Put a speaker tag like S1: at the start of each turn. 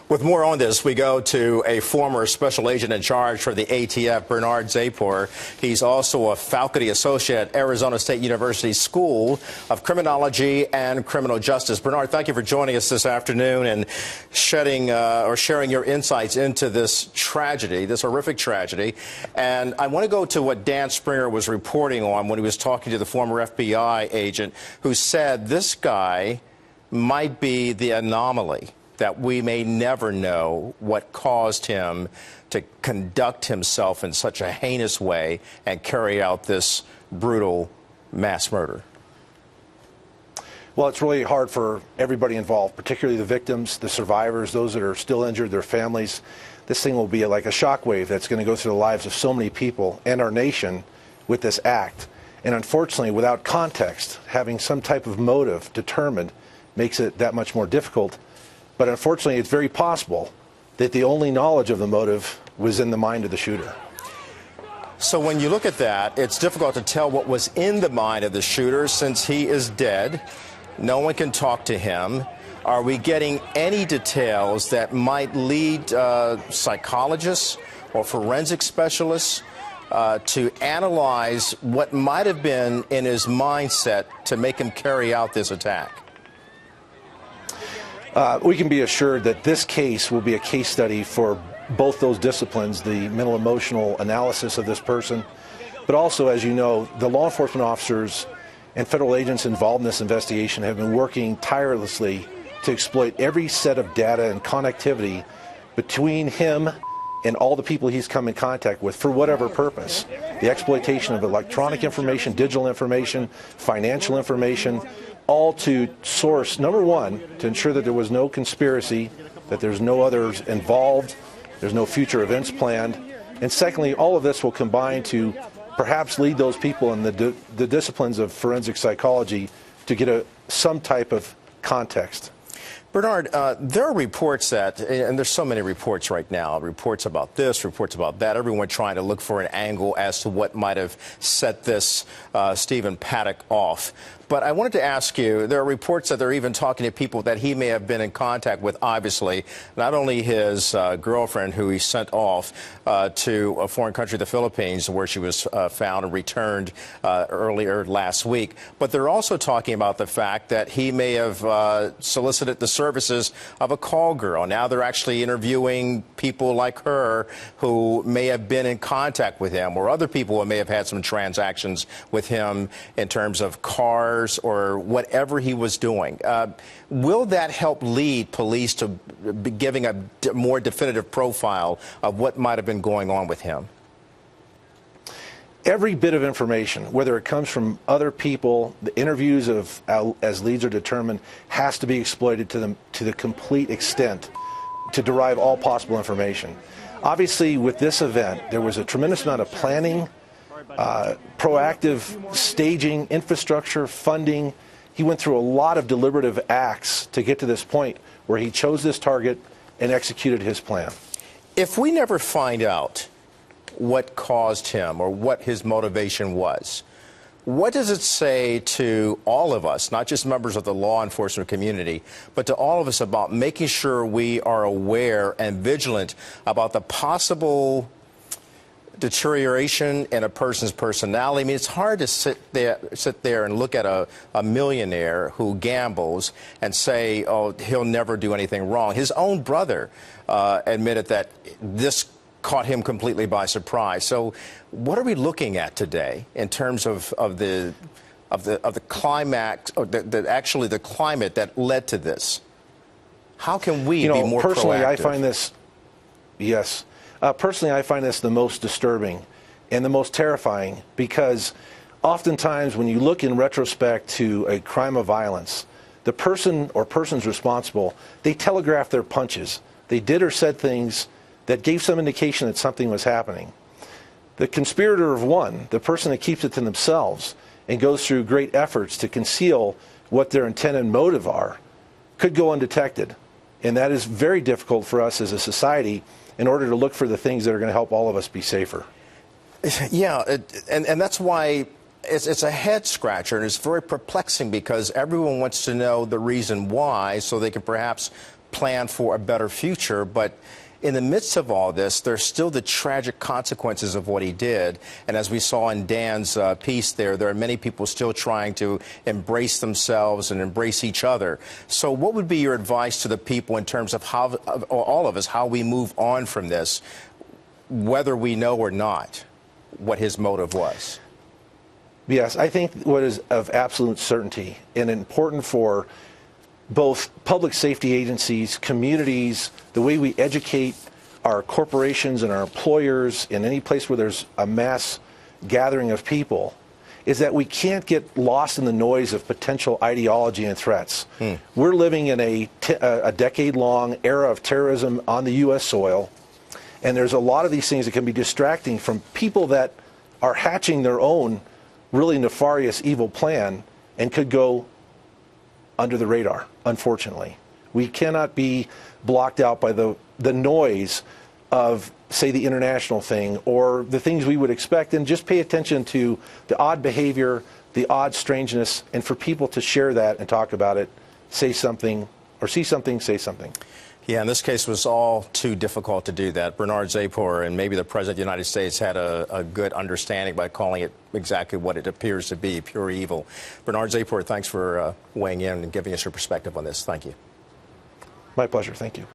S1: With more on this, we go to a former special agent in charge for the ATF, Bernard Zapor. He's also a faculty associate at Arizona State University School of Criminology and Criminal Justice. Bernard, thank you for joining us this afternoon and sharing your insights into this tragedy, this horrific tragedy. And I want to go to what Dan Springer was reporting on when he was talking to the former FBI agent who said this guy might be the anomaly, that we may never know what caused him to conduct himself in such a heinous way and carry out this brutal mass murder.
S2: Well, it's really hard for everybody involved, particularly the victims, the survivors, those that are still injured, their families. This thing will be like a shockwave that's going to go through the lives of so many people and our nation with this act. And unfortunately, without context, having some type of motive determined makes it that much more difficult. But unfortunately, it's very possible that the only knowledge of the motive was in the mind of the shooter.
S1: So when you look at that, it's difficult to tell what was in the mind of the shooter since he is dead. No one can talk to him. Are we getting any details that might lead psychologists or forensic specialists to analyze what might have been in his mindset to make him carry out this attack?
S2: We can be assured that this case will be a case study for both those disciplines, the mental emotional analysis of this person, but also, as you know, the law enforcement officers and federal agents involved in this investigation have been working tirelessly to exploit every set of data and connectivity between him and all the people he's come in contact with for whatever purpose. The exploitation of electronic information, digital information, financial information, all to source, number one, to ensure that there was no conspiracy, that there's no others involved, there's no future events planned. And secondly, all of this will combine to perhaps lead those people in the disciplines of forensic psychology to get some type of context.
S1: Bernard, there are reports that, and there's so many reports right now, reports about this, reports about that, everyone trying to look for an angle as to what might have set this Stephen Paddock off. But I wanted to ask you, there are reports that they're even talking to people that he may have been in contact with, obviously, not only his girlfriend, who he sent off to a foreign country, the Philippines, where she was found and returned earlier last week, but they're also talking about the fact that he may have solicited the services of a call girl. Now they're actually interviewing people like her who may have been in contact with him, or other people who may have had some transactions with him in terms of cars or whatever he was doing. Will that help lead police to be giving a more definitive profile of what might have been going on with him?
S2: Every bit of information, whether it comes from other people, the interviews of as leads are determined, has to be exploited to the complete extent to derive all possible information. Obviously, with this event, there was a tremendous amount of planning, proactive staging, infrastructure, funding. He went through a lot of deliberative acts to get to this point where he chose this target and executed his plan.
S1: If we never find out what caused him or what his motivation was, what does it say to all of us, not just members of the law enforcement community, but to all of us about making sure we are aware and vigilant about the possible deterioration in a person's personality? I mean, it's hard to sit there and look at a millionaire who gambles and say, oh, he'll never do anything wrong. His own brother admitted that this caught him completely by surprise. So what are we looking at today in terms of the climax, or actually the climate that led to this? How can we be more
S2: personally,
S1: proactive?
S2: I find this, yes. Personally, I find this the most disturbing and the most terrifying, because oftentimes when you look in retrospect to a crime of violence, the person or persons responsible, they telegraph their punches. They did or said things that gave some indication that something was happening. The conspirator of one, the person that keeps it to themselves and goes through great efforts to conceal what their intent and motive are, could go undetected. And that is very difficult for us as a society in order to look for the things that are going to help all of us be safer.
S1: Yeah, and that's why it's a head scratcher, and it's very perplexing, because everyone wants to know the reason why, so they can perhaps plan for a better future, but in the midst of all this, there's still the tragic consequences of what he did. And as we saw in Dan's piece there are many people still trying to embrace themselves and embrace each other. So what would be your advice to the people in terms of how, all of us, how we move on from this, whether we know or not what his motive was?
S2: Yes, I think what is of absolute certainty and important for both public safety agencies, communities, the way we educate our corporations and our employers in any place where there's a mass gathering of people, is that we can't get lost in the noise of potential ideology and threats. We're living in a decade-long era of terrorism on the U.S. soil, and there's a lot of these things that can be distracting from people that are hatching their own really nefarious, evil plan and could go under the radar, unfortunately. We cannot be blocked out by the noise of, say, the international thing or the things we would expect, and just pay attention to the odd behavior, the odd strangeness, and for people to share that and talk about it, say something, or see something, say something.
S1: Yeah, and this case was all too difficult to do that. Bernard Zapor and maybe the President of the United States had a good understanding by calling it exactly what it appears to be, pure evil. Bernard Zapor, thanks for weighing in and giving us your perspective on this. Thank you.
S2: My pleasure. Thank you.